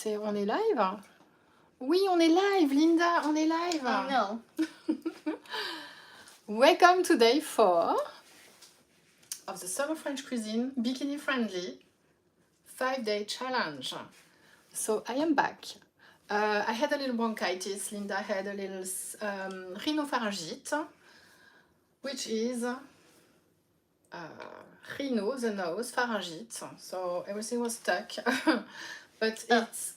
On est live? Oui, on est live, Linda, on est live. Oh no. Welcome to day 4 of the Summer French Cuisine Bikini Friendly 5-day challenge. So I am back. I had a little bronchitis. Linda had a little rhinopharyngite, which is rhino, the nose, pharyngite. So everything was stuck. But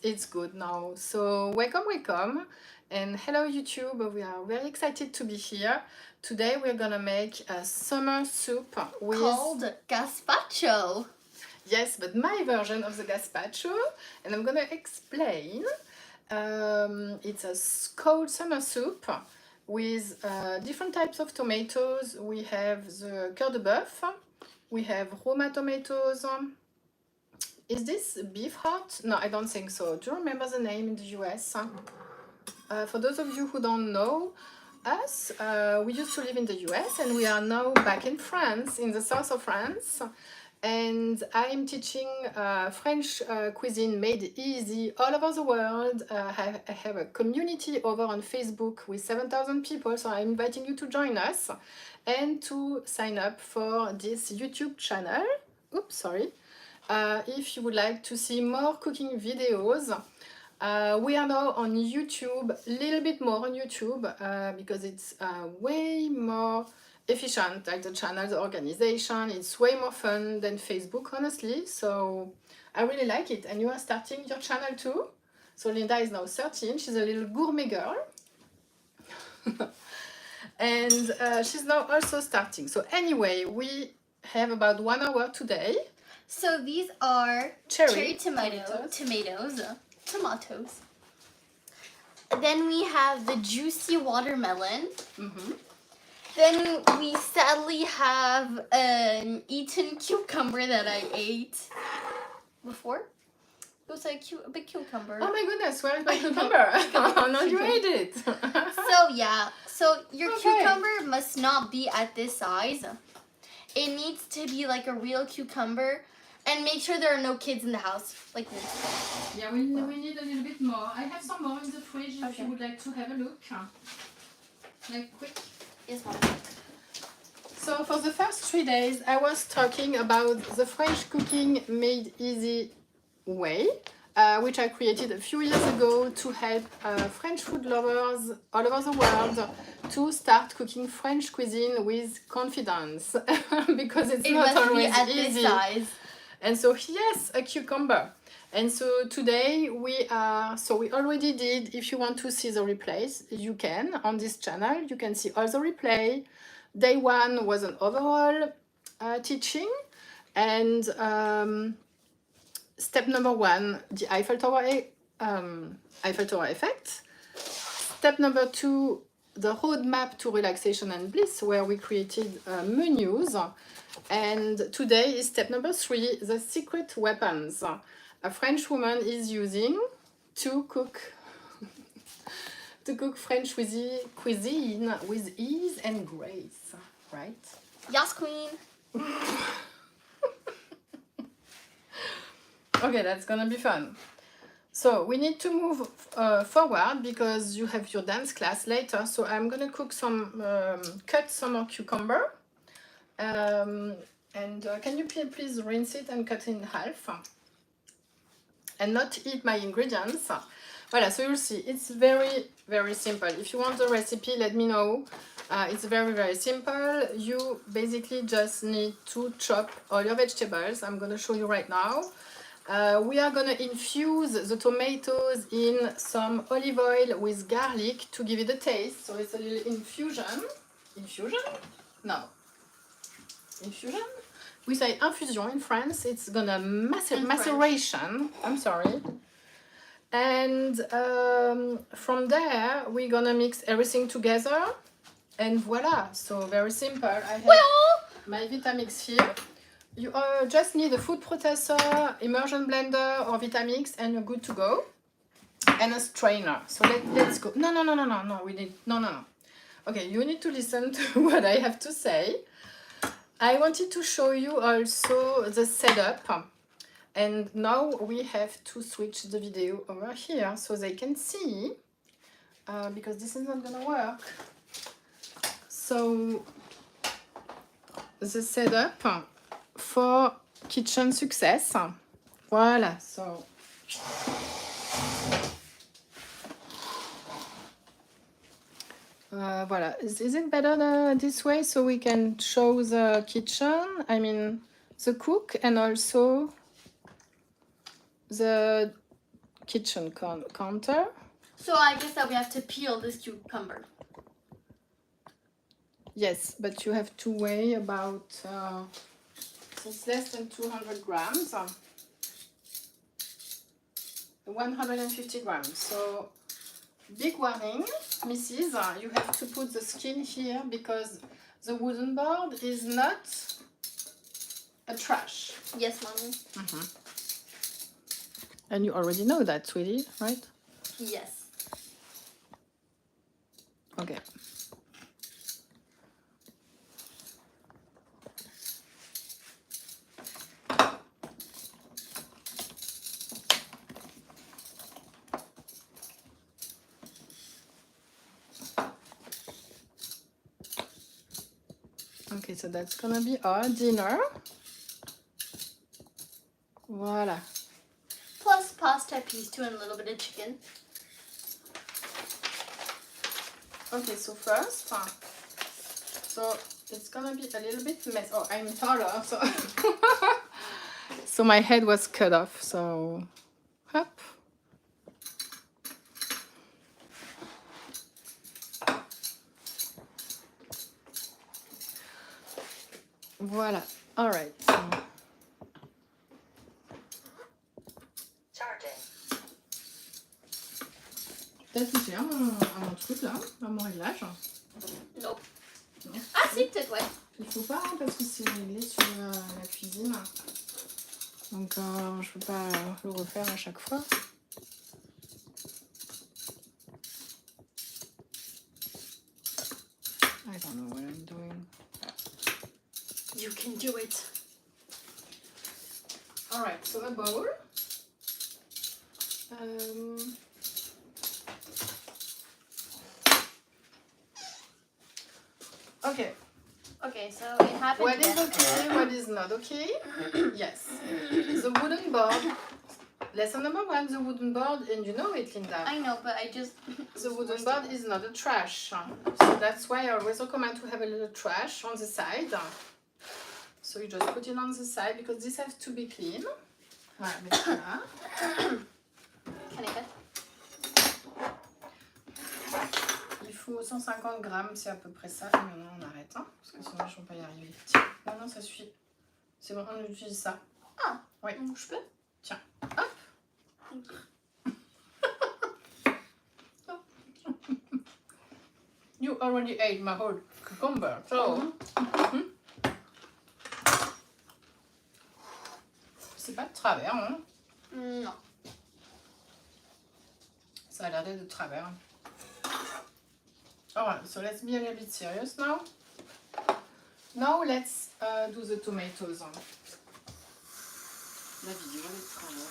it's good now. So welcome. And hello YouTube, we are very excited to be here. Today we're gonna make a summer soup called gazpacho. Yes, but my version of the gazpacho, and I'm gonna explain. It's a cold summer soup with different types of tomatoes. We have the cœur de bœuf, we have Roma tomatoes. Is this beef heart? No, I don't think so. Do you remember the name in the US? For those of you who don't know us, we used to live in the US and we are now back in France, in the south of France. And I'm teaching French cuisine made easy all over the world. I have a community over on Facebook with 7,000 people, so I'm inviting you to join us and to sign up for this YouTube channel. Oops, sorry. If you would like to see more cooking videos, we are now on YouTube, a little bit more on YouTube because it's way more efficient, like the channel, the organization. It's way more fun than Facebook, honestly. So I really like it. And you are starting your channel too. So Linda is now 13. She's a little gourmet girl. And she's now also starting. So anyway, we have about 1 hour today. So these are cherry tomatoes. Then we have the juicy watermelon. Then we sadly have an eaten cucumber that I ate before. It was like a big cucumber. Oh my goodness, where is my cucumber? Oh no, you ate it. So yeah, so your cucumber must not be at this size. It needs to be like a real cucumber. And make sure there are no kids in the house, like this. Yeah, we need a little bit more. I have some more in the fridge if you would like to have a look. Like quick. Yes, Mom. So for the first 3 days, I was talking about the French cooking made easy way, which I created a few years ago to help French food lovers all over the world to start cooking French cuisine with confidence because it's not always at easy. This size. And so yes, a cucumber. And so today we already did, if you want to see the replays, you can on this channel, you can see all the replay. Day 1 was an overall teaching, and step number 1, the Eiffel Tower effect. Step number 2, the roadmap to relaxation and bliss, where we created menus. And today is step number 3, the secret weapons a French woman is using to cook French cuisine with ease and grace, right? Yes, queen. Okay, that's gonna be fun. So we need to move forward because you have your dance class later. So I'm gonna cook cut some more cucumber. Can you please rinse it and cut it in half and not eat my ingredients. Voilà, so you'll see it's very, very simple. If you want the recipe, let me know. It's very, very simple. You basically just need to chop all your vegetables. I'm gonna show you right now. We are gonna infuse the tomatoes in some olive oil with garlic to give it a taste. So it's a little infusion. Infusion? We say infusion in France. It's gonna maceration. I'm sorry. And from there, we're gonna mix everything together. And voila. So very simple. I have my Vitamix here. You just need a food processor, immersion blender, or Vitamix, and you're good to go. And a strainer. So let's go. No. No. Okay, you need to listen to what I have to say. I wanted to show you also the setup. And now we have to switch the video over here so they can see, because this is not gonna work. So the setup for kitchen success. Voilà, so voilà. Is it better this way so we can show the kitchen, I mean the cook, and also the kitchen counter? So I guess that we have to peel this cucumber. Yes, but you have to weigh about it's less than 200 grams, 150 grams. So big warning, Mrs. You have to put the skin here because the wooden board is not a trash. Yes, Mommy. And you already know that, sweetie, right? Yes. Okay. Okay, so that's gonna be our dinner. Voila. Plus pasta peas too and a little bit of chicken. Okay, so first, so it's gonna be a little bit messy. Oh, I'm taller, so so my head was cut off. So, hop. Voilà. All right. So. T'as touché à mon truc là, à mon réglage? Nope. Non. Ah si, peut-être, ouais. Il faut pas parce que c'est réglé sur la cuisine. Donc je peux pas le refaire à chaque fois. I don't know what I'm doing. You can do it. Alright, so a bowl. Okay. Okay, so it happened. What is okay, what is not okay? Yes. The wooden board. Lesson number 1, the wooden board, and you know it, Linda. I know, but I just... The wooden board is not a trash. So that's why I always recommend to have a little trash on the side. So you just put it on the side because this has to be clean. Voilà, mais voilà. Can I cut? Il faut 150 grammes, c'est à peu près ça. Et maintenant on arrête, hein, parce que sinon je ne vais pas y arriver. Tiens, non, ça suffit. C'est bon, on utilise ça. Ah, oui. Je peux? Tiens, hop. You already ate my whole cucumber, so... C'est pas de travers, hein? Non. Ça a l'air d'être de travers. Alright, so let's be a little bit serious now. Now let's do the tomatoes. La vidéo elle est de travers.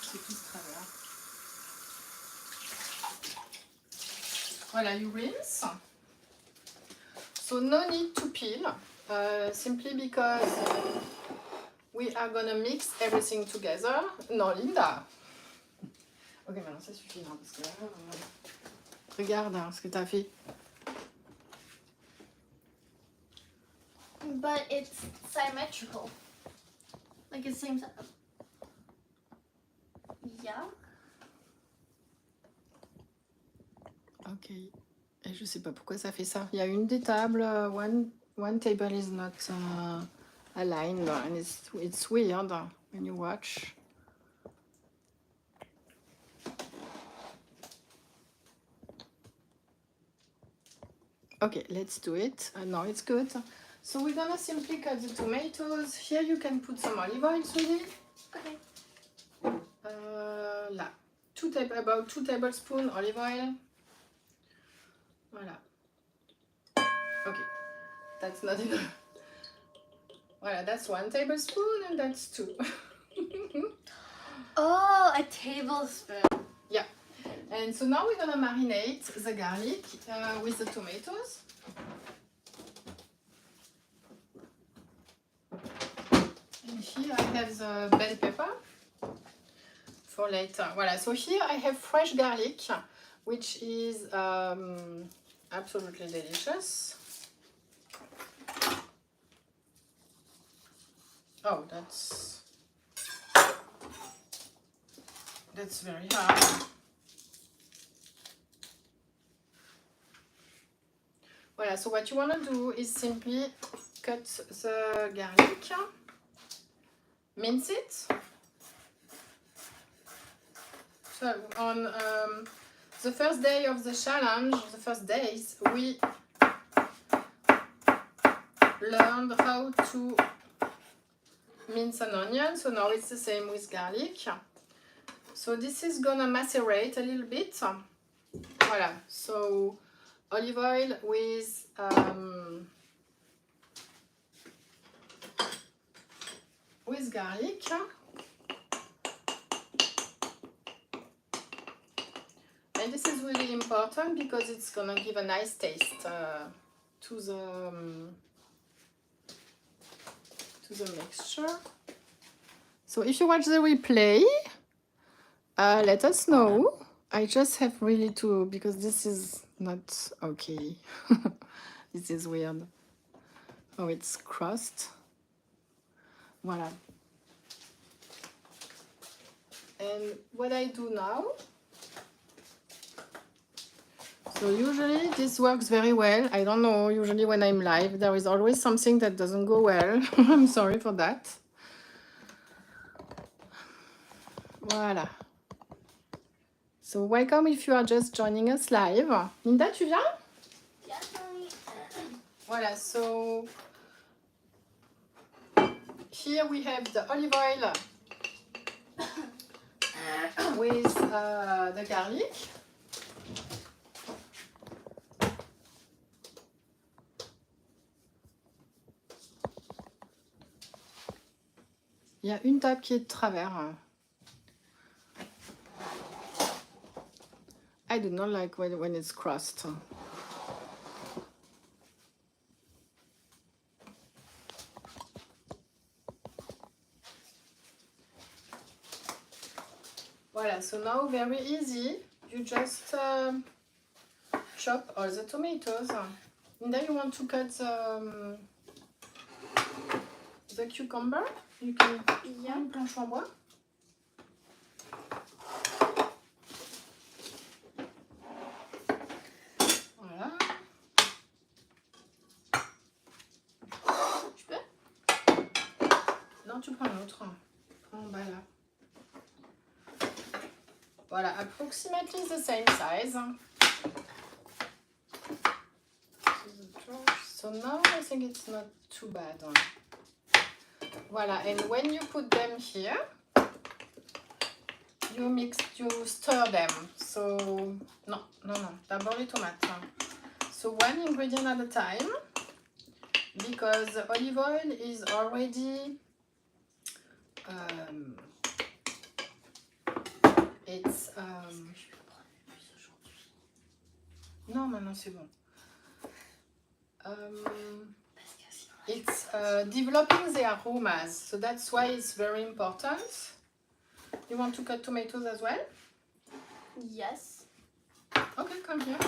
C'est tout de travers. Voilà, you rinse. So no need to peel, simply because we are gonna mix everything together. Non, Linda. Ok, maintenant ça suffit, hein, parce que là, regarde hein, ce que t'as fait. But it's symmetrical. Like it's same setup. Yeah. Ok. Et je sais pas pourquoi ça fait ça. Il y a une des tables, one table is not aligned, and it's weird when you watch. Okay, let's do it. Now it's good. So we're gonna simply cut the tomatoes. Here you can put some olive oil, sweetie. Okay. Là, about 2 tablespoons olive oil. Voilà. Okay, that's not enough. Voilà, that's 1 tablespoon and that's 2. Oh, a tablespoon. Yeah. And so now we're gonna marinate the garlic with the tomatoes. And here I have the bell pepper for later. Voilà, so here I have fresh garlic, which is absolutely delicious. Oh, that's very hard. Voilà, so what you want to do is simply cut the garlic, mince it. So on the first day of the challenge, the first days, we learned how to mince an onion, so now it's the same with garlic. So this is gonna macerate a little bit. Voilà, so olive oil with garlic. And this is really important because it's gonna give a nice taste to the mixture. So if you watch the replay, let us know. I just have really to, because this is not okay. This is weird. Oh, it's crossed. Voila. And what I do now, so usually this works very well. I don't know, usually when I'm live, there is always something that doesn't go well. I'm sorry for that. Voilà. So welcome if you are just joining us live. Linda, tu viens? Yes, mommy. Voilà, so here we have the olive oil with the garlic. Il y a une table qui est de travers. I do not like when it's crossed. Voilà, so now very easy. You just chop all the tomatoes. And then you want to cut the cucumber. You can prendre une planche en bois. Voilà. Je peux? Non, tu prends l'autre. Prends en bas là. Voilà, approximately the same size. So now I think it's not too bad. Voilà, and when you put them here, you stir them. So, non, d'abord les tomates. So one ingredient at a time, because the olive oil is already, it's, non, maintenant c'est bon. It's developing the aromas, so that's why it's very important. You want to cut tomatoes as well? Yes. Okay, come here.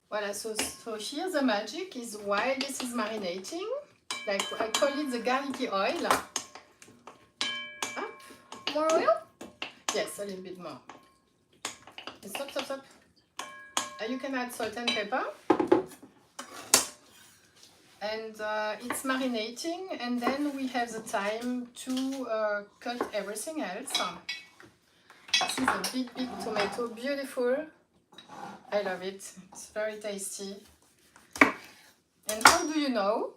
Voilà, so here the magic is while this is marinating, like I call it the garlicky oil. More oil? Yes, a little bit more. Stop. You can add salt and pepper. And it's marinating, and then we have the time to cut everything else. This is a big tomato, beautiful. I love it. It's very tasty. And how do you know?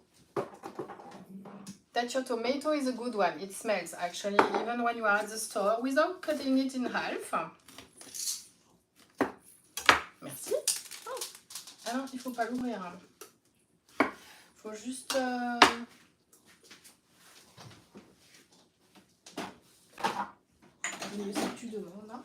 that your tomato is a good one. It smells actually, even when you are at the store, without cutting it in half. Merci. Oh. Ah non, il faut pas l'ouvrir. Il faut juste... Il ce que tu demandes. Hein.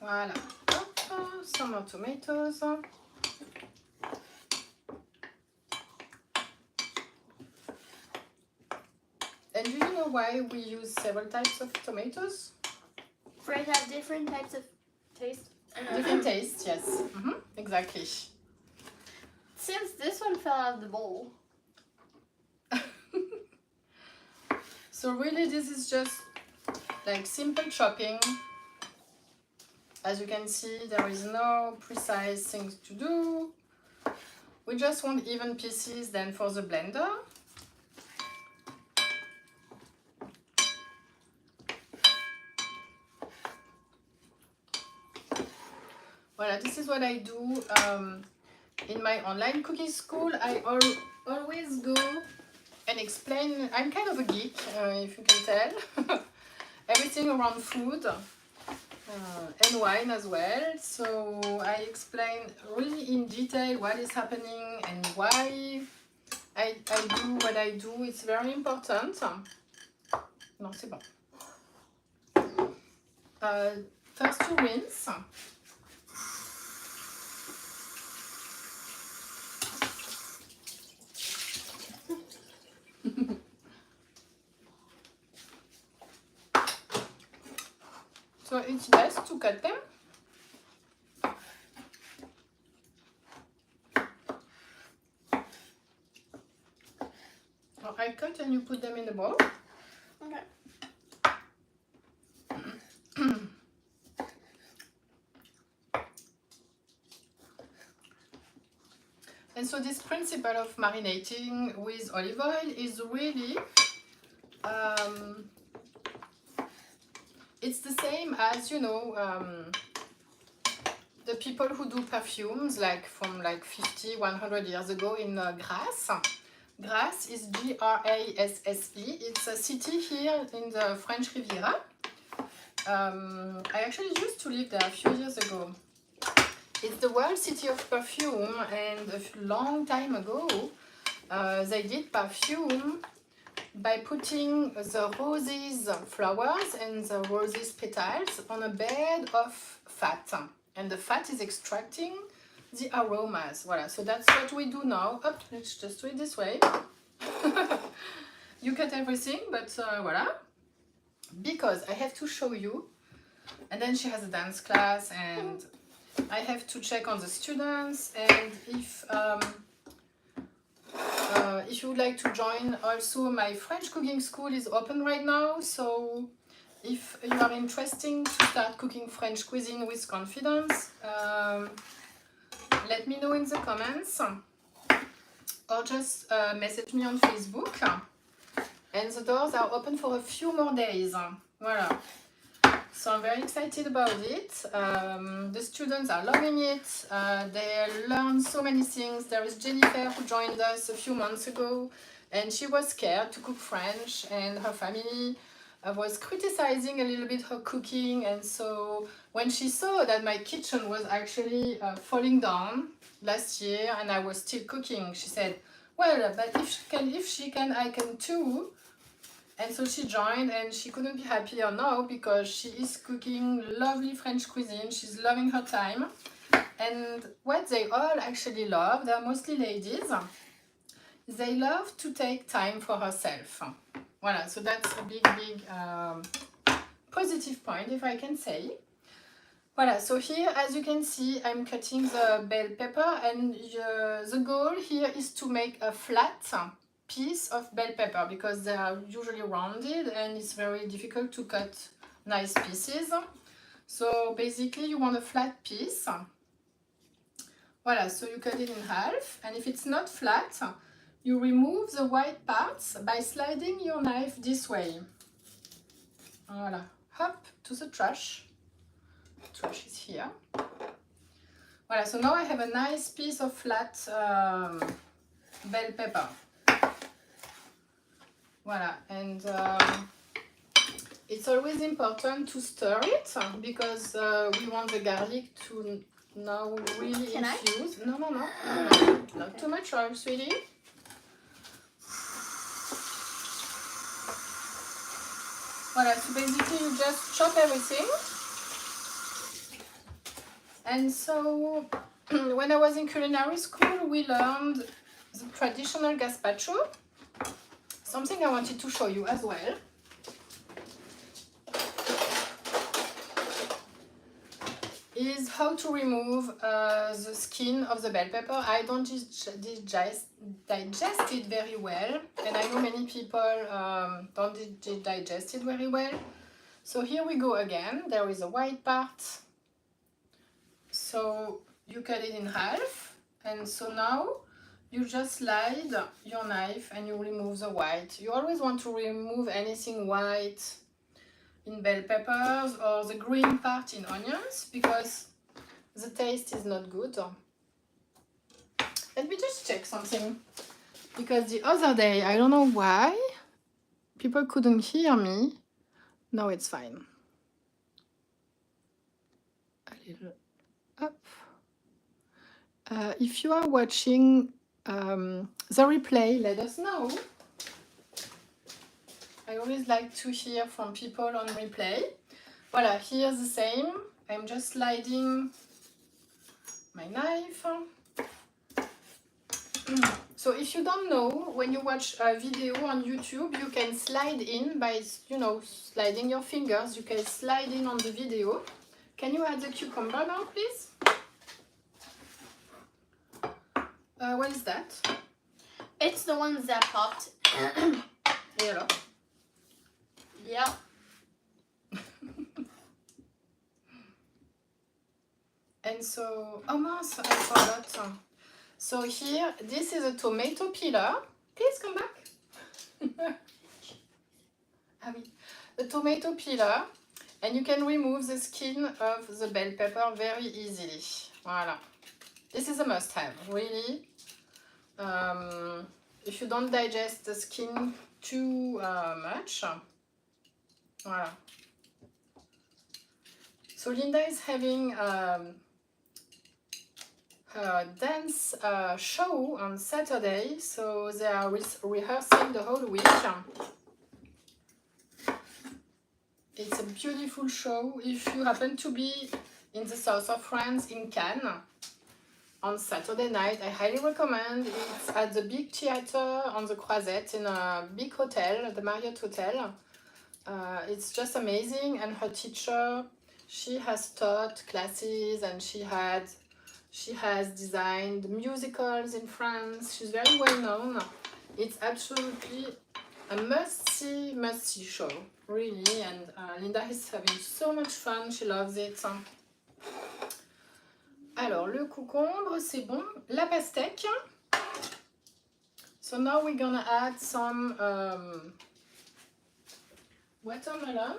Voilà. Hop, some more tomatoes. And do you know why we use several types of tomatoes? For it have different types of taste. Different tastes, yes. Exactly. Since this one fell out of the bowl. So really this is just like simple chopping. As you can see, there is no precise things to do. We just want even pieces then for the blender. Voilà, this is what I do in my online cooking school. I always go and explain. I'm kind of a geek, if you can tell. Everything around food and wine as well. So I explain really in detail what is happening and why I do what I do. It's very important. Non, c'est bon. First to rinse. So it's best to cut them. So I cut and you put them in the bowl. Okay. And so this principle of marinating with olive oil is really it's the same as, you know, the people who do perfumes like from like 50, 100 years ago in Grasse. Grasse is G-R-A-S-S-E. It's a city here in the French Riviera. I actually used to live there a few years ago. It's the world city of perfume, and a long time ago they did perfume by putting the roses flowers and the roses petals on a bed of fat, and the fat is extracting the aromas. Voilà, so that's what we do now. Up, let's just do it this way. You cut everything, but voilà, because I have to show you, and then she has a dance class, and I have to check on the students, and if you would like to join, also my French cooking school is open right now, so if you are interested to start cooking French cuisine with confidence, let me know in the comments or just message me on Facebook, and the doors are open for a few more days. Voilà. So I'm very excited about it. The students are loving it. They learn so many things. There is Jennifer who joined us a few months ago, and she was scared to cook French, and her family was criticizing a little bit her cooking. And so when she saw that my kitchen was actually falling down last year and I was still cooking, she said, well, but if she can, I can too. And so she joined, and she couldn't be happier now because she is cooking lovely French cuisine. She's loving her time. And what they all actually love, they're mostly ladies, they love to take time for herself. Voilà, so that's a big positive point, if I can say. Voilà, so here, as you can see, I'm cutting the bell pepper, and the goal here is to make a flat piece of bell pepper because they are usually rounded and it's very difficult to cut nice pieces. So basically you want a flat piece. Voilà, so you cut it in half, and if it's not flat, you remove the white parts by sliding your knife this way. Voilà, hop, to the trash. trash is here. Voilà, so now I have a nice piece of flat bell pepper. Voilà, and it's always important to stir it because we want the garlic to now really infuse. No, not too much oil, sweetie. Voilà, so basically you just chop everything. And so when I was in culinary school, we learned the traditional gazpacho. Something I wanted to show you as well is how to remove the skin of the bell pepper. I don't digest it very well, and I know many people don't digest it very well. So here we go again. There is a white part. So you cut it in half, and so now you just slide your knife and you remove the white. You always want to remove anything white in bell peppers or the green part in onions because the taste is not good. Let me just check something, because the other day, I don't know why, people couldn't hear me. Now it's fine. A little up. If you are watching the replay, let us know. I always like to hear from people on replay. Voilà, here's the same. I'm just sliding my knife. So if you don't know, when you watch a video on YouTube, you can slide in by, sliding your fingers. You can slide in on the video. Can you add the cucumber now, please? What is that? It's the ones that popped. Yellow. Yeah. And so, oh mince, I forgot. So here, this is a tomato peeler. Please come back. Ah oui. A tomato peeler, and you can remove the skin of the bell pepper very easily. Voilà. This is a must-have, really. If you don't digest the skin too much. Voilà. So Linda is having her dance show on Saturday, so they are rehearsing the whole week. It's a beautiful show. If you happen to be in the south of France, in Cannes, on Saturday night, I highly recommend. It's at the big theater on the Croisette in a big hotel, the Marriott Hotel. It's just amazing, and her teacher, she has taught classes, and she has designed musicals in France. She's very well known. It's absolutely a must-see show, really, and Linda is having so much fun. She loves it. Alors, le concombre, c'est bon. La pastèque. So now we're gonna add some watermelon.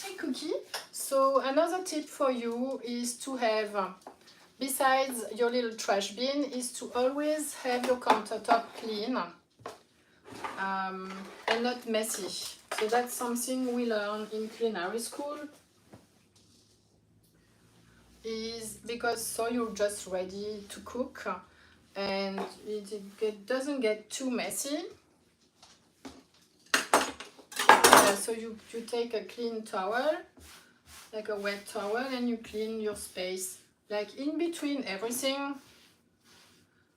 Hey, Cookie. So another tip for you is to have, besides your little trash bin, is to always have your countertop clean and not messy. So that's something we learn in culinary school, is because so you're just ready to cook and it doesn't get too messy. So you take a clean towel, like a wet towel, and you clean your space, like in between everything,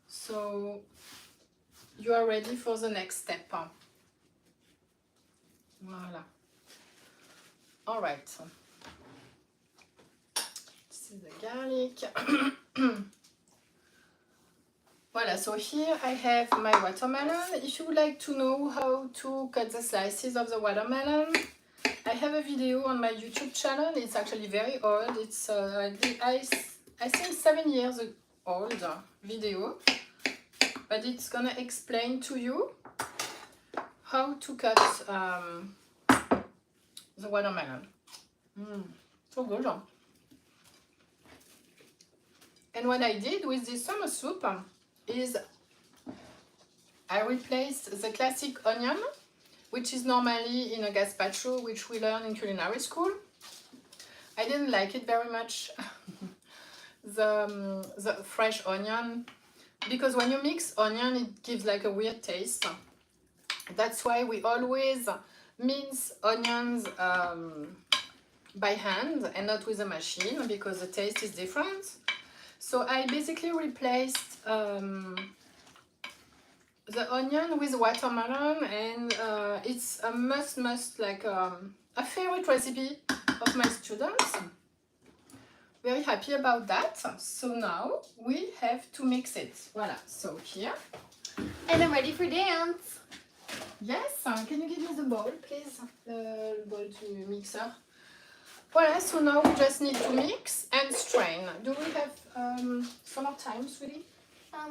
so you are ready for the next step. Voila. All right. This is the garlic. Voila, so here I have my watermelon. If you would like to know how to cut the slices of the watermelon, I have a video on my YouTube channel. It's actually very old. It's I think 7 years old video, but it's gonna explain to you how to cut the watermelon. So good. And what I did with this summer soup is I replaced the classic onion, which is normally in a gazpacho, which we learn in culinary school. I didn't like it very much, the fresh onion, because when you mix onion, it gives like a weird taste. That's why we always mince onions by hand and not with a machine, because the taste is different. So I basically replaced the onion with watermelon, and it's a must like a favorite recipe of my students. Very happy about that. So now we have to mix it. Voila, so here. And I'm ready for dance. Yes, can you give me the bowl, please? The bowl to mixer. Voila, so now we just need to mix and strain. Do we have some more time, sweetie?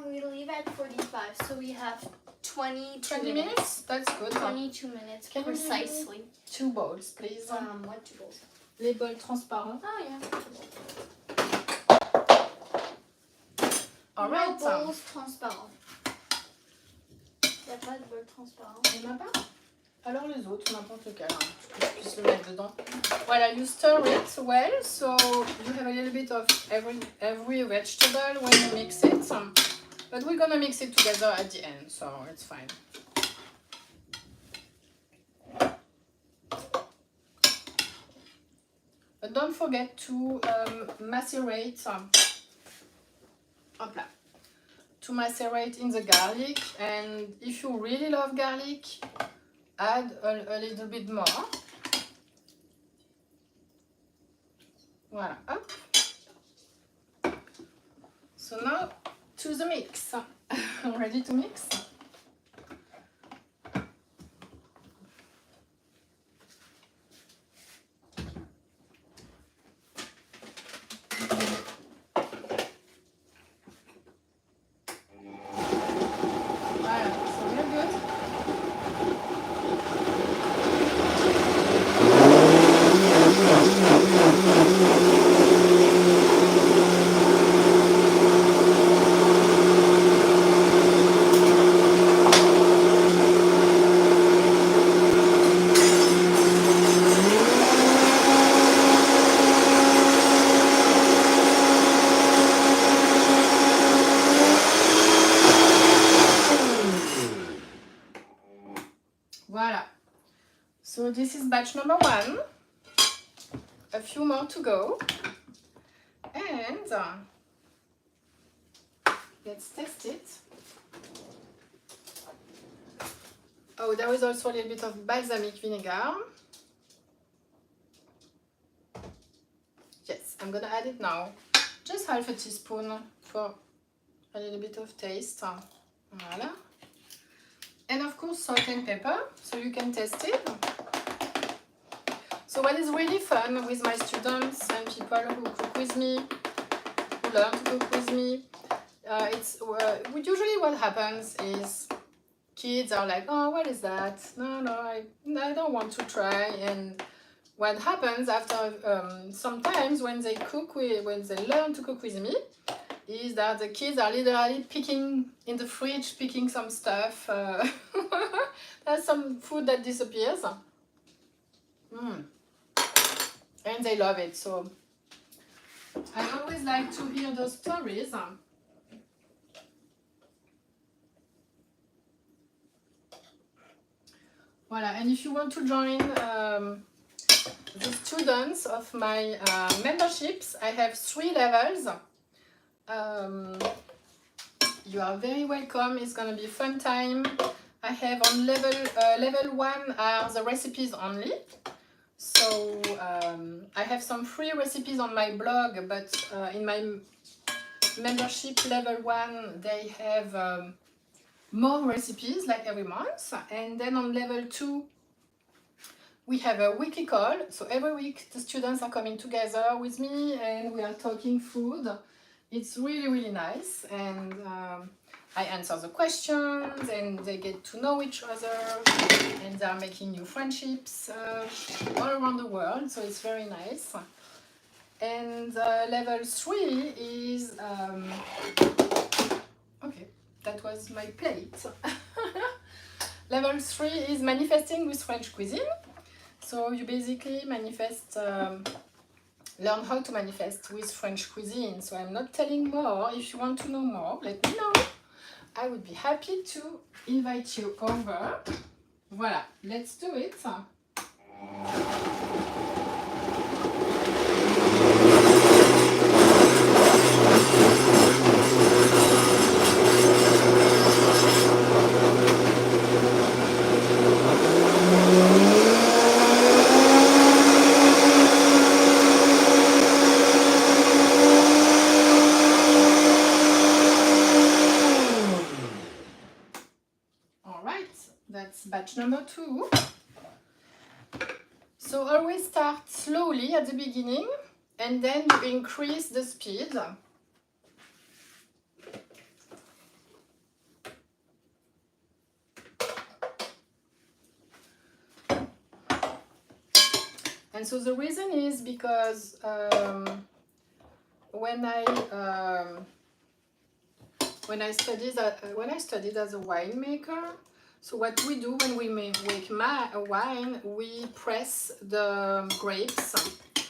We leave at 45, so we have 20 minutes? That's good. 22 minutes, Can precisely. You give me 2 bowls, please? What 2 bowls? Les bols transparents. Oh, yeah. All right. Bowls transparents. Il n'y a pas de bol transparent. Il n'y en a pas? Alors les autres, n'importe lequel, que je puisse le mettre dedans. Voilà, you stir it well, so you have a little bit of every vegetable when you mix it. But we're gonna mix it together at the end, so it's fine. But don't forget to macerate. Hop là. To macerate in the garlic, and if you really love garlic, add a little bit more. Voilà, hop. So now to the mix. Ready to mix? Voilà. So this is batch number 1. A few more to go. And let's test it. Oh, there is also a little bit of balsamic vinegar. Yes, I'm gonna add it now. Just half a teaspoon for a little bit of taste. Voilà. And of course salt and pepper, so you can taste it. So what is really fun with my students and people who cook with me, who learn to cook with me, usually what happens is kids are like, oh, what is that? No, I don't want to try. And what happens after sometimes when they learn to cook with me, is that the kids are literally picking in the fridge, picking some stuff. There's some food that disappears. And they love it. So I always like to hear those stories. Voila, and if you want to join the students of my memberships, I have 3 levels. You are very welcome. It's gonna be a fun time. I have on level 1 are the recipes only. So I have some free recipes on my blog, but in my membership level 1 they have more recipes like every month. And then on level 2 we have a weekly call. So every week the students are coming together with me and we are talking food. It's really, really nice, and I answer the questions and they get to know each other and they're making new friendships all around the world, so it's very nice. And level 3 is, okay, that was my plate. Level 3 is manifesting with French cuisine. So you basically manifest, learn how to manifest with French cuisine. So I'm not telling more. If you want to know more, let me know. I would be happy to invite you over. Voilà, let's do it. That's batch number 2. So always start slowly at the beginning and then you increase the speed. And so the reason is because when I studied as a winemaker, so what we do when we make wine, we press the grapes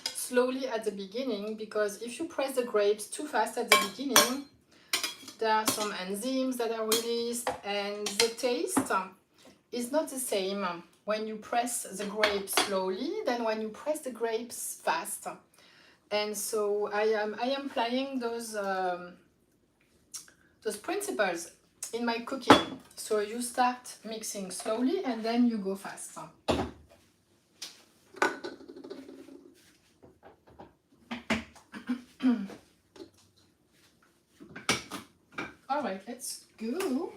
slowly at the beginning, because if you press the grapes too fast at the beginning, there are some enzymes that are released and the taste is not the same when you press the grapes slowly than when you press the grapes fast. And so I am applying those principles in my cooking. So you start mixing slowly and then you go fast. All right, let's go.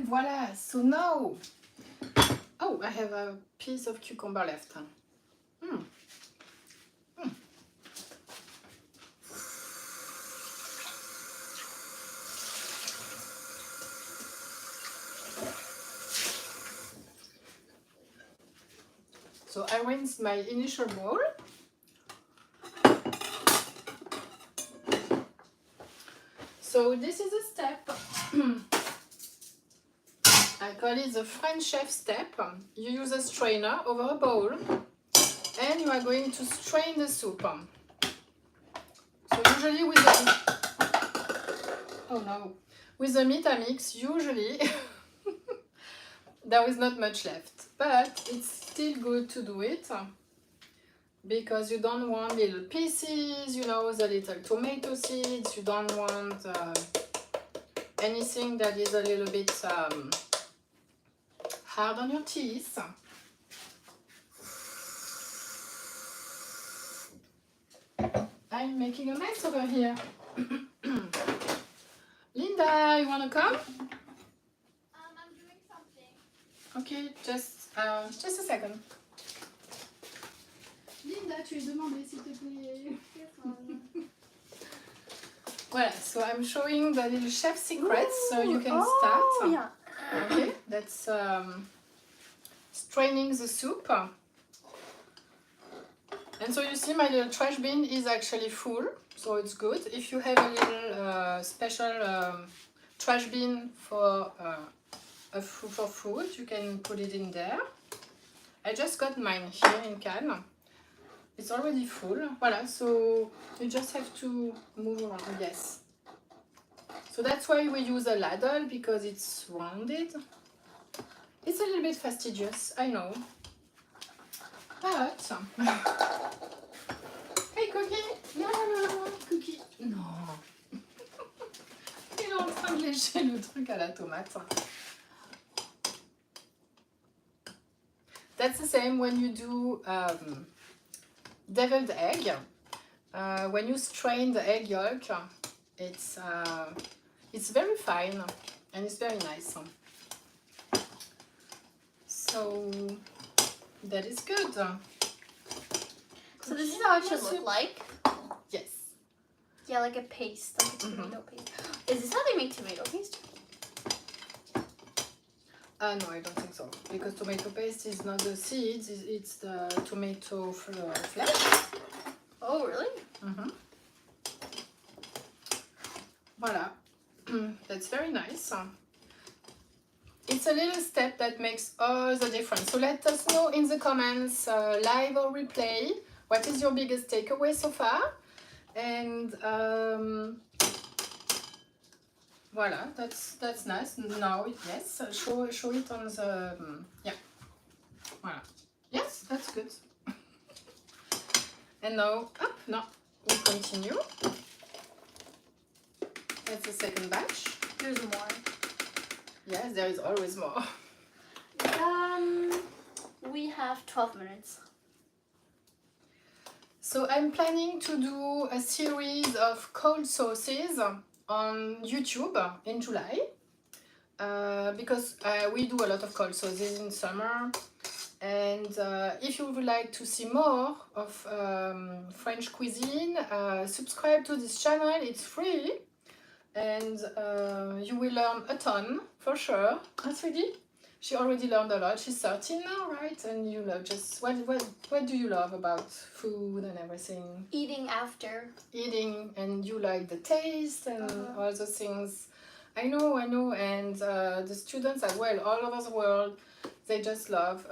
Voila, so now, oh, I have a piece of cucumber left. So I rinsed my initial bowl. So this is a step. I call it the French chef step. You use a strainer over a bowl and you are going to strain the soup. So usually with the Metamix, usually there is not much left, but it's still good to do it because you don't want little pieces, you know, the little tomato seeds. You don't want anything that is a little bit hard on your teeth. I'm making a mess over here. Linda, you wanna come? I'm doing something. Okay, just a second. Linda, tu es demandée, s'il te plaît. Voilà, so I'm showing the little chef secrets, so you can start. Yeah. Okay, that's straining the soup. And so you see my little trash bin is actually full, so it's good. If you have a little special trash bin for food, you can put it in there. I just got mine here in Cannes. It's already full. Voilà, so you just have to move around. Yes. So that's why we use a ladle, because it's rounded. It's a little bit fastidious, I know. But hey Cookie, non, Cookie, non. Il est en train de lécher le truc à la tomate. That's the same when you do deviled egg. When you strain the egg yolk, it's very fine and it's very nice. So that is good. So this is how it should look like. Yes. Yeah, like a paste, like a tomato paste. Is this how they make tomato paste? No, I don't think so. Because tomato paste is not the seeds, it's the tomato flesh. Oh, really? Voila. That's very nice. It's a little step that makes all the difference. So let us know in the comments, live or replay, what is your biggest takeaway so far. And voila, that's nice. Now, yes, show it on the, yeah, voila. Yes, that's good. And now, we continue. That's the second batch. There's more. Yes, there is always more. We have 12 minutes. So I'm planning to do a series of cold sauces on YouTube in July. Because we do a lot of cold sauces in summer. And if you would like to see more of French cuisine, subscribe to this channel, it's free. And you will learn a ton, for sure. That's Sweetie? She already learned a lot. She's 13 now, right? And you love just, what do you love about food and everything? Eating after. Eating, and you like the taste and all those things. I know, and the students as well, all over the world, they just love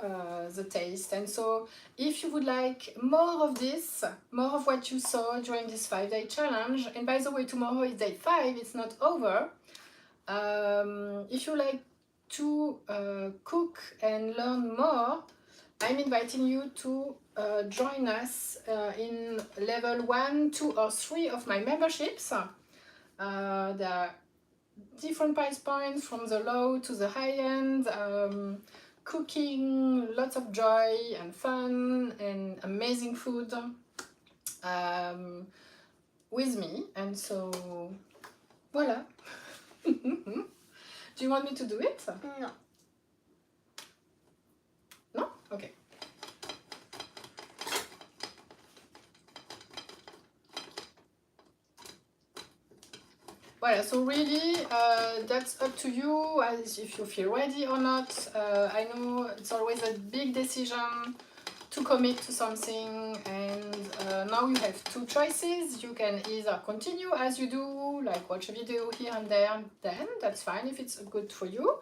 the taste. And so if you would like more of this, more of what you saw during this 5-day challenge, and by the way, tomorrow is day 5, it's not over. If you like to cook and learn more, I'm inviting you to join us in level 1, 2, or 3 of my memberships. There are different price points from the low to the high end. Cooking, lots of joy and fun and amazing food with me. And so, voila. Do you want me to do it? No. No? Okay. Well, so really, that's up to you, as if you feel ready or not. I know it's always a big decision to commit to something, and now you have 2 choices. You can either continue as you do, like watch a video here and there, then that's fine if it's good for you.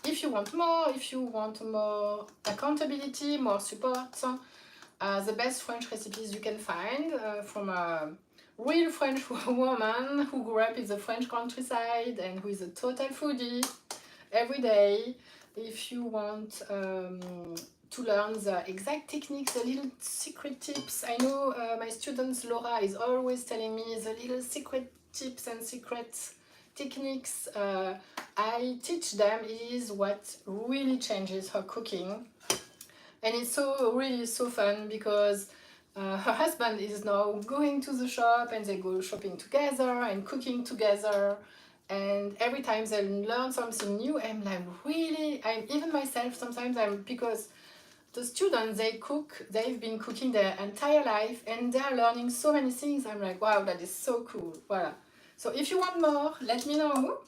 If you want more accountability, more support, the best French recipes you can find from a real French woman who grew up in the French countryside and who is a total foodie every day. If you want to learn the exact techniques, the little secret tips. I know my student Laura is always telling me the little secret tips and secret techniques I teach them is what really changes her cooking. And it's really so fun because her husband is now going to the shop and they go shopping together and cooking together. And every time they learn something new, I'm like, really? Even myself, sometimes because the students, they've been cooking their entire life and they're learning so many things. I'm like, wow, that is so cool. Voila. So if you want more, let me know.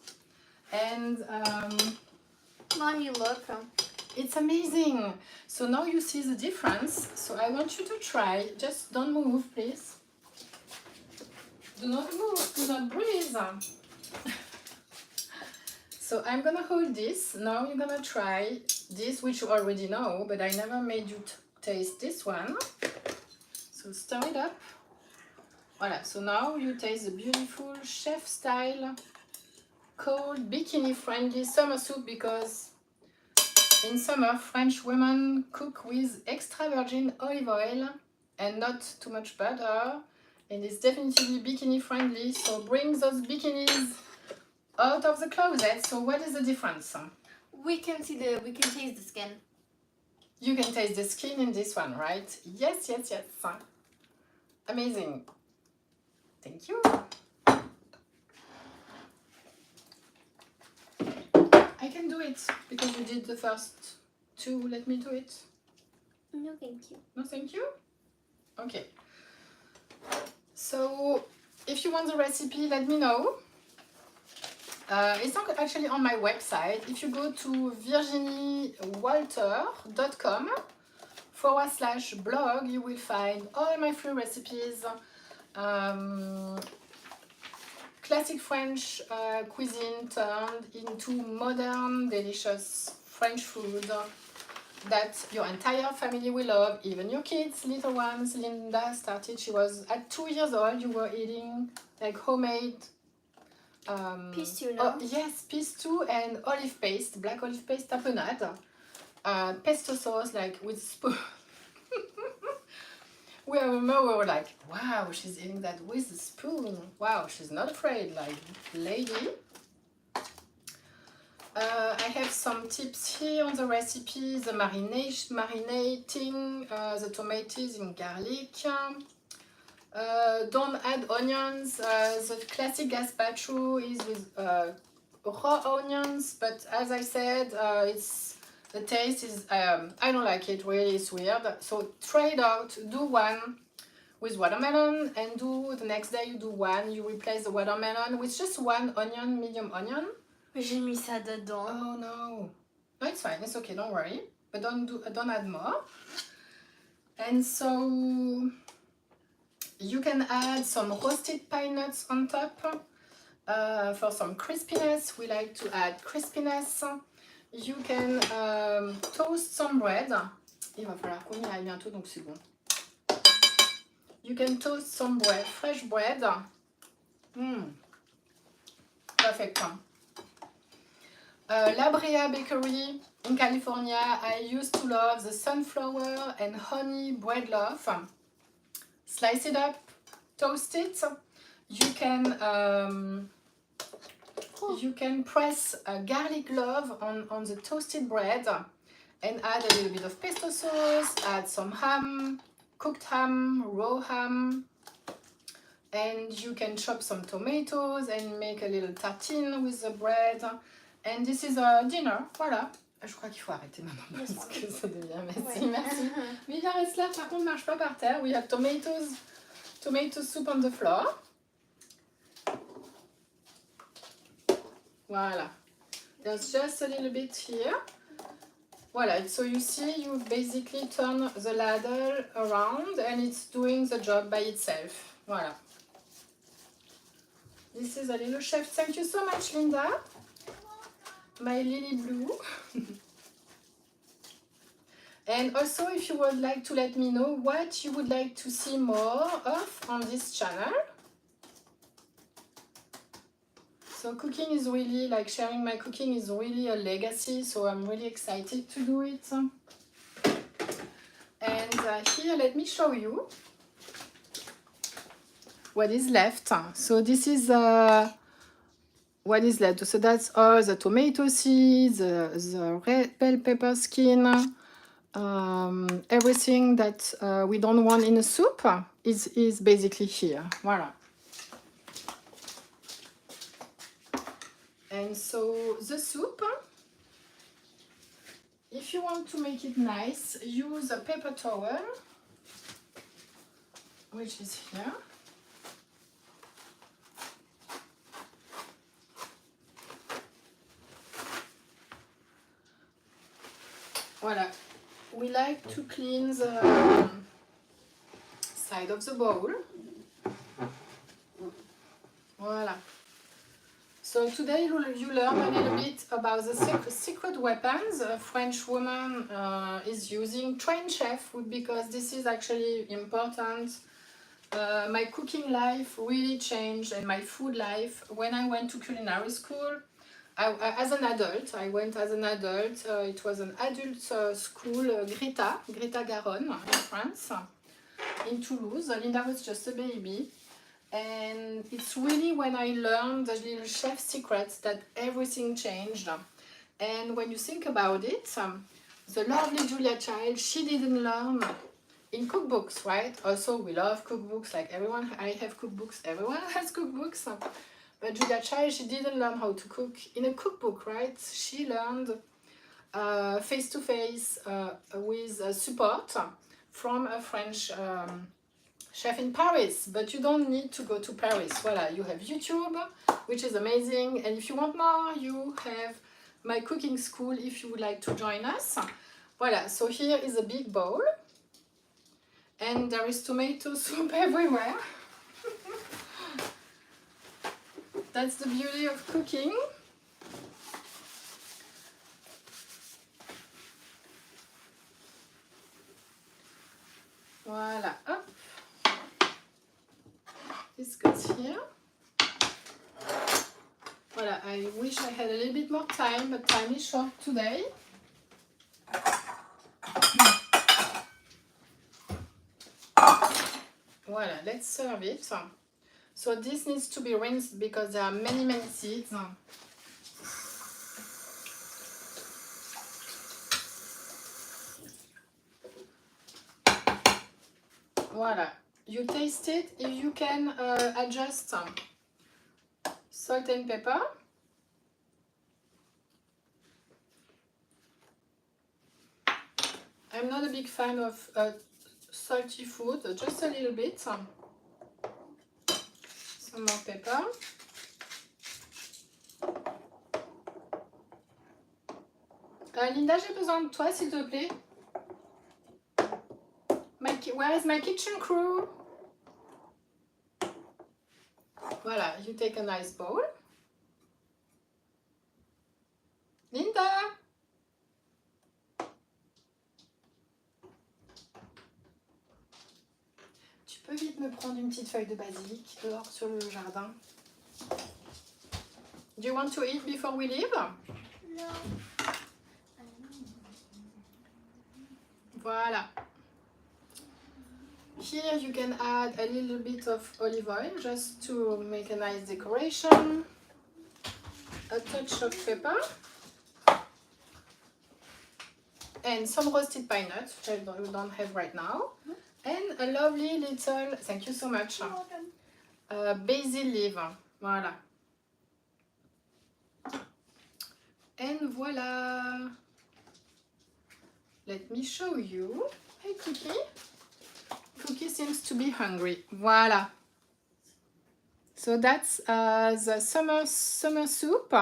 And Mom, you look. it's amazing. So now you see the difference. So I want you to try. Just don't move, please. Do not move. Do not breathe. So I'm gonna hold this. Now you're gonna try this, which you already know, but I never made you taste this one. So stir it up. Voila. So now you taste the beautiful chef-style, cold, bikini-friendly summer soup, because in summer, French women cook with extra virgin olive oil and not too much butter. And it's definitely bikini friendly. So bring those bikinis out of the closet. So what is the difference? We can taste the skin. You can taste the skin in this one, right? Yes, yes, yes. Amazing. Thank you. I can do it because you did the first two. Let me do it. No, thank you. No, thank you. Okay. So if you want the recipe, let me know. It's not actually on my website. If you go to virginiewalter.com/blog, you will find all my free recipes. Classic French cuisine turned into modern, delicious French food that your entire family will love, even your kids, little ones. Linda started, she was at 2 years old, you were eating like homemade Pesto, no? oh, yes, pesto and olive paste, black olive paste tapenade, pesto sauce like with spoon. We were like, wow, she's eating that with a spoon. Wow, she's not afraid, like lady. I have some tips here on the recipe, the marinating the tomatoes in garlic. Don't add onions. The classic gazpacho is with raw onions, but as I said, the taste is, I don't like it really, it's weird. So try it out, do one with watermelon and do the next day you do one, you replace the watermelon with just one onion, medium onion. J'ai mis ça dedans. Oh no. No, it's fine, it's okay, don't worry. But don't add more. And so you can add some roasted pine nuts on top for some crispiness. We like to add crispiness. You can toast some bread. Il va falloir qu'on y aille bientôt, donc c'est bon. You can toast some bread, fresh bread. Perfect. La Brea Bakery in California. I used to love the sunflower and honey bread loaf. Slice it up, toast it. You can press a garlic clove on the toasted bread and add a little bit of pesto sauce, add some ham, cooked ham, raw ham, and you can chop some tomatoes and make a little tartine with the bread. And this is a dinner, voilà. Je crois qu'il faut arrêter maintenant parce que ça devient messy, merci. Mais il reste là, par contre, ne marche pas par terre. We have tomato soup on the floor. Voilà. There's just a little bit here. Voilà, so you see, you basically turn the ladle around and it's doing the job by itself. Voilà. This is a little chef. Thank you so much, Linda. My lily blue. And also, if you would like to let me know what you would like to see more of on this channel. So cooking is really, like sharing my cooking is really a legacy, so I'm really excited to do it. And here, let me show you what is left. So this is what is left. So that's all the tomato seeds, the red bell pepper skin, everything that we don't want in a soup is basically here. Voilà. And so the soup, if you want to make it nice, use a paper towel, which is here. Voilà. We like to clean the side of the bowl. Voilà. So today you learn a little bit about the secret weapons a French woman is using, trained chef, because this is actually important. My cooking life really changed and my food life when I went to culinary school. As an adult, I went as an adult. It was an adult school, Greta Garonne in France, in Toulouse. Linda was just a baby. And it's really when I learned the little chef secrets that everything changed. And when you think about it, the lovely Julia Child, she didn't learn in cookbooks, right? Also, we love cookbooks, like everyone. I have cookbooks, everyone has cookbooks. But Julia Child, she didn't learn how to cook in a cookbook, right? She learned face-to-face with support from a French chef in Paris. But you don't need to go to Paris. Voila, you have YouTube, which is amazing. And if you want more, you have my cooking school if you would like to join us. Voila, so here is a big bowl. And there is tomato soup everywhere. That's the beauty of cooking. Voila, hop. This goes here. Voila, I wish I had a little bit more time, but time is short today. Voila, let's serve it. So this needs to be rinsed because there are many seeds. Voila, you taste it. If you can adjust salt and pepper. I'm not a big fan of salty food, just a little bit. Some more pepper. Linda, j'ai besoin de toi, s'il te plaît. Where is my kitchen crew? Voilà, you take a nice bowl. Linda! Tu peux vite me prendre une petite feuille de basilic dehors sur le jardin? Do you want to eat before we leave? No. Voilà. Here you can add a little bit of olive oil just to make a nice decoration. A touch of pepper. And some roasted pine nuts, which we don't have right now. And a lovely little, thank you so much, basil leaf. Voilà. And voila. Let me show you. Hey, Cookie. Cookie seems to be hungry. Voila. So that's the summer soup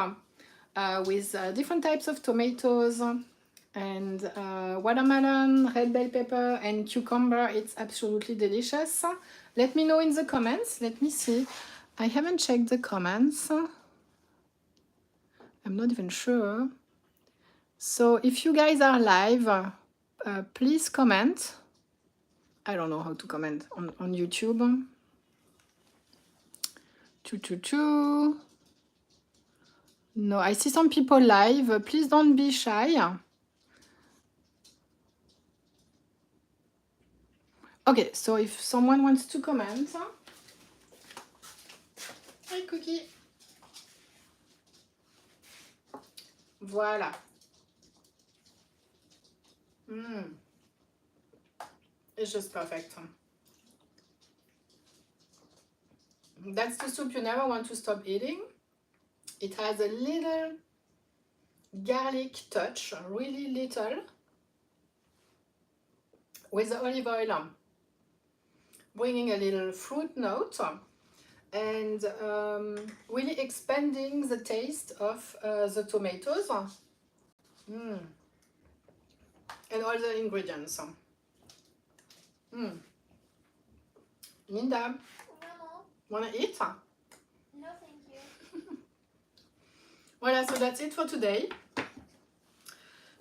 with different types of tomatoes and watermelon, red bell pepper, and cucumber. It's absolutely delicious. Let me know in the comments. Let me see. I haven't checked the comments. I'm not even sure. So if you guys are live, please comment. I don't know how to comment on YouTube. Choo. No, I see some people live. Please don't be shy. Okay, so if someone wants to comment. Hi, Cookie. Voilà. It's just perfect. That's the soup you never want to stop eating. It has a little garlic touch, really little, with the olive oil, bringing a little fruit note and really expanding the taste of the tomatoes and all the ingredients. Linda, wanna eat? No, thank you. Voilà, so that's it for today.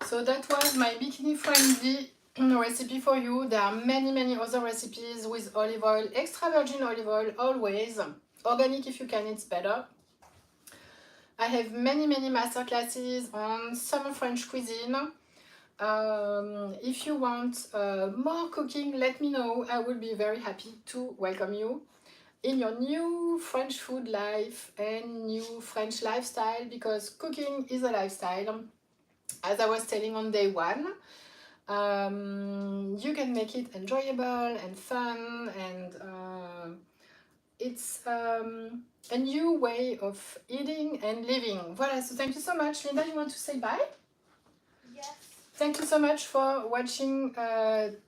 So that was my bikini friendly recipe for you. There are many other recipes with olive oil, extra virgin olive oil, always. Organic if you can, it's better. I have many masterclasses on summer French cuisine. If you want more cooking, let me know. I will be very happy to welcome you in your new French food life and new French lifestyle, because cooking is a lifestyle. as I was telling on day 1, you can make it enjoyable and fun, and it's a new way of eating and living. Voilà, so thank you so much. Linda, you want to say bye? Yes. Thank you so much for watching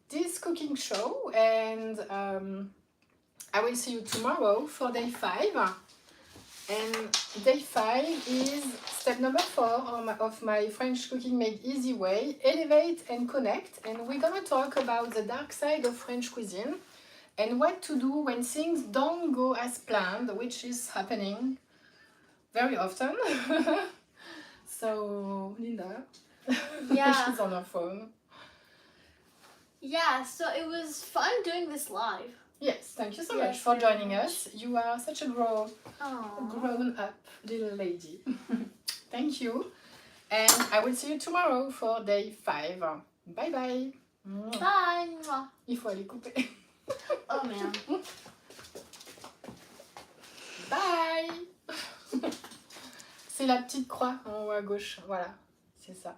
this cooking show, and I will see you tomorrow for day 5. And day 5 is step number 4 of my French Cooking Made Easy way, elevate and connect. And we're gonna talk about the dark side of French cuisine and what to do when things don't go as planned, which is happening very often. So, Linda, Yeah. she's on her phone. Yeah, so it was fun doing this live. Yes, thank you so Yes, much for very joining much. us. You are such a grown up little lady. Thank you. And I will see you tomorrow for day 5. Bye bye. Bye. Il faut aller couper. Oh man. Bye. C'est la petite croix en haut à gauche. Voilà, c'est ça.